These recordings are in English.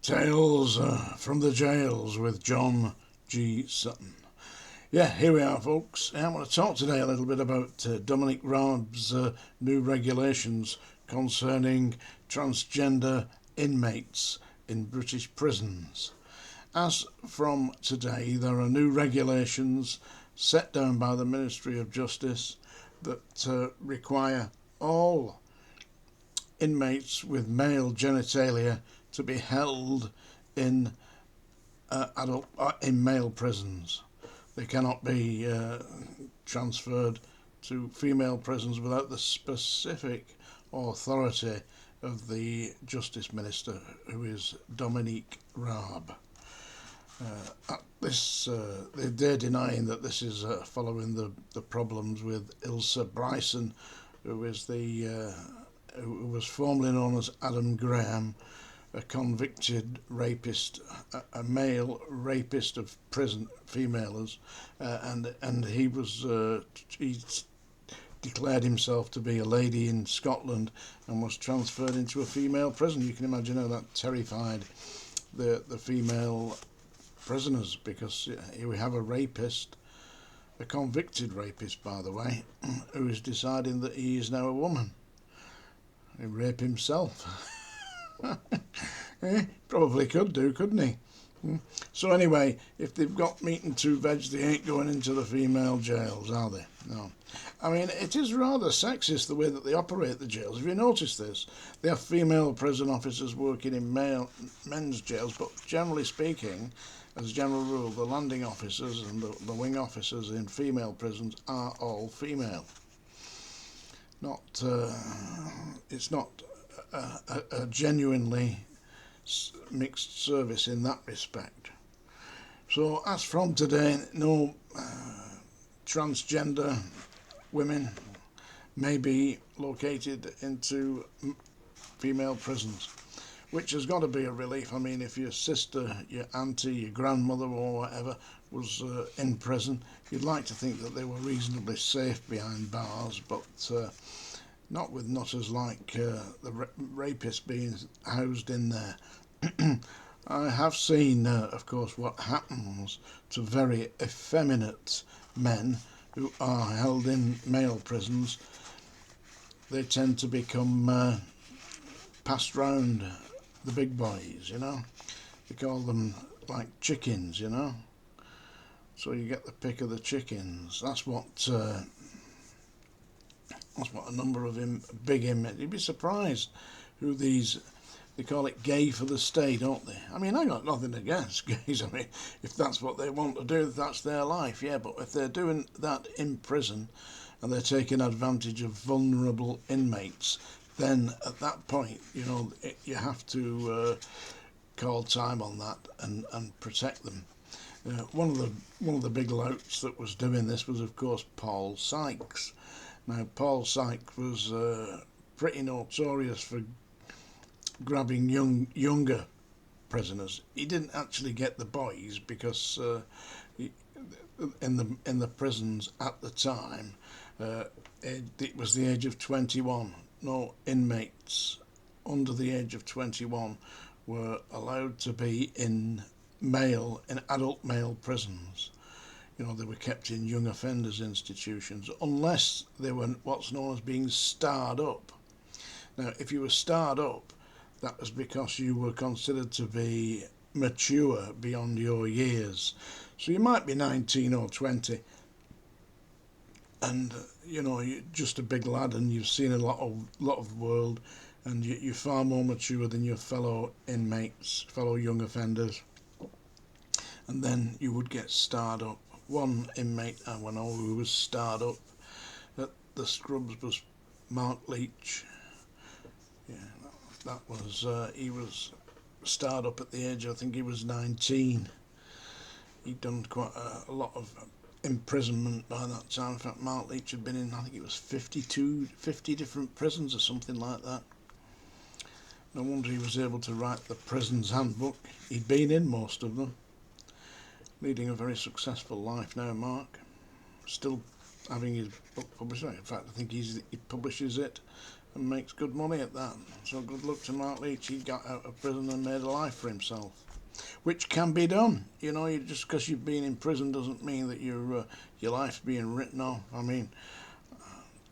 Tales from the Jails with John G. Sutton. Yeah, here we are, folks. I want to talk today a little bit about Dominic Raab's new regulations concerning transgender inmates in British prisons. As from today, there are new regulations set down by the Ministry of Justice that require all inmates with male genitalia to be held in in male prisons. They cannot be transferred to female prisons without the specific authority of the Justice Minister, who is Dominic Raab. They're denying that this is following the problems with Ilsa Bryson, who is who was formerly known as Adam Graham, a convicted rapist, a male rapist of prison females, and he declared himself to be a lady in Scotland and was transferred into a female prison. You can imagine how that terrified the female prisoners, because here we have a rapist, a convicted rapist, by the way, who is deciding that he is now a woman. He'd rape himself. Probably could do, couldn't he? So anyway, if they've got meat and two veg, they ain't going into the female jails, are they? No. I mean, it is rather sexist the way that they operate the jails. If you notice this, they have female prison officers working in men's jails, but generally speaking, as a general rule, the landing officers and the wing officers in female prisons are all female. It's not a genuinely mixed service in that respect. So as from today, no transgender women may be located into female prisons, which has got to be a relief. I mean, if your sister, your auntie, your grandmother or whatever was in prison, you'd like to think that they were reasonably safe behind bars, but not with nutters like the rapist being housed in there. I have seen, of course, what happens to very effeminate men who are held in male prisons. They tend to become passed round the big boys, you know. They call them like chickens, you know. So you get the pick of the chickens. That's what a number of big inmates. You'd be surprised who these. They call it gay for the state, don't they? I mean, I got nothing against gays. I mean, if that's what they want to do, that's their life, yeah. But if they're doing that in prison and they're taking advantage of vulnerable inmates, then at that point, you know, you have to call time on that and protect them. One of the big louts that was doing this was, of course, Paul Sykes. Now, Paul Sykes was pretty notorious for grabbing younger prisoners. He didn't actually get the boys because in the prisons at the time it was the age of 21. No inmates under the age of 21 were allowed to be in adult male prisons. You know, they were kept in young offenders institutions unless they were what's known as being starred up. Now, if you were starred up, that was because you were considered to be mature beyond your years. So you might be 19 or 20 and you know, you're just a big lad and you've seen a lot of world, and you're far more mature than your fellow inmates, fellow young offenders, and then you would get starred up. One inmate I know who was starred up at the Scrubs was Mark Leach. Yeah, that was he was starred up at the age, I think he was 19. He'd done quite a lot of imprisonment by that time. In fact, Mark Leach had been in, I think it was 50 different prisons or something like that. No wonder he was able to write the prison's handbook. He'd been in most of them. Leading a very successful life now, Mark. Still having his book published. In fact, I think he publishes it and makes good money at that. So good luck to Mark Leach. He got out of prison and made a life for himself, which can be done. You know, just because you've been in prison doesn't mean that your life's being written off. I mean,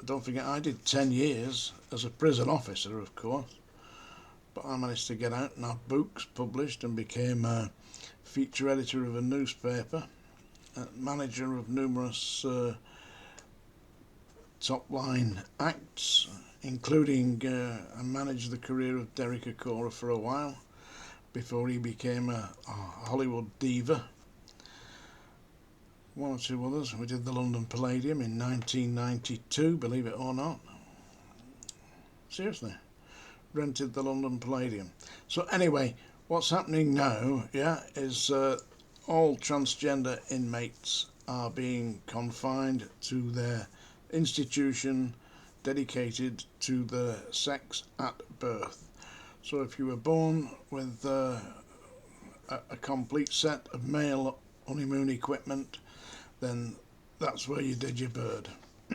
don't forget, I did 10 years as a prison officer, of course, but I managed to get out and have books published and became a feature editor of a newspaper, manager of numerous top-line acts, including I managed the career of Derek Acora for a while before he became a Hollywood diva. One or two others. We did the London Palladium in 1992, believe it or not. Seriously, rented the London Palladium. So anyway, what's happening now, is all transgender inmates are being confined to their institution dedicated to the sex at birth. So if you were born with a complete set of male honeymoon equipment, then that's where you did your bird.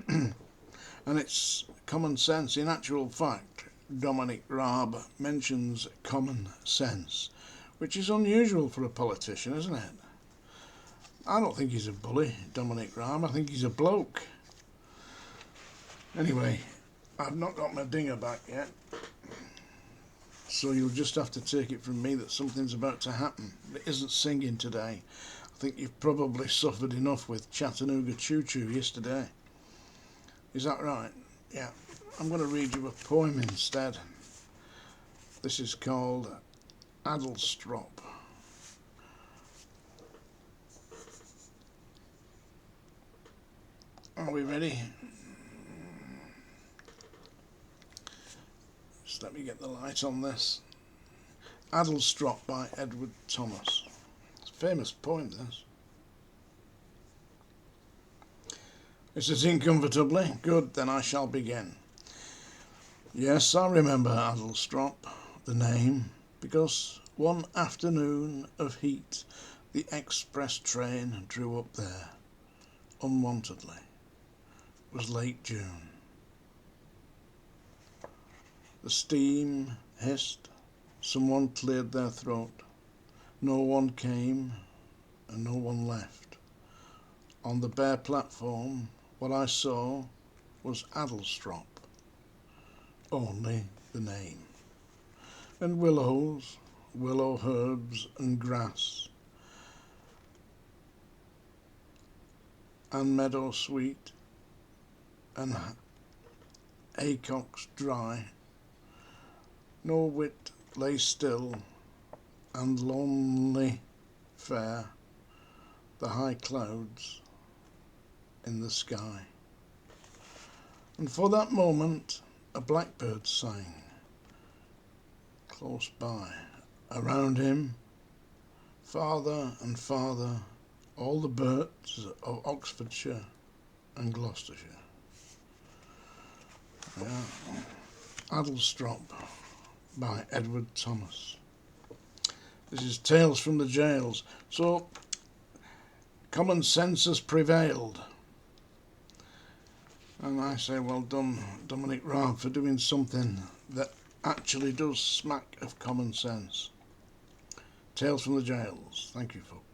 And it's common sense. In actual fact, Dominic Raab mentions common sense, which is unusual for a politician, isn't it? I don't think he's a bully, Dominic Raab. I think he's a bloke. Anyway, I've not got my dinger back yet, so you'll just have to take it from me that something's about to happen. It isn't singing today. I think you've probably suffered enough with Chattanooga Choo Choo yesterday. Is that right? Yeah. I'm going to read you a poem instead. This is called Adelstrop. Are we ready? Just let me get the light on this. Adelstrop by Edward Thomas. It's a famous poem, this. It says, "Incomfortably. Good, then I shall begin. Yes, I remember Adelstrop, the name, because one afternoon of heat the express train drew up there, unwontedly. It was late June. The steam hissed, someone cleared their throat. No one came and no one left. On the bare platform, what I saw was Adelstrop, only the name, and willows, willow herbs and grass, and meadow sweet, and haycocks dry. No wit lay still, and lonely fair, the high clouds in the sky. And for that moment a blackbird sang close by. Around him, farther and farther, all the birds of Oxfordshire and Gloucestershire." Yeah. Adelstrop by Edward Thomas. This is Tales from the Jails. So, common sense has prevailed. And I say well done, Dominic Raab, for doing something that actually does smack of common sense. Tales from the Jails. Thank you, folks.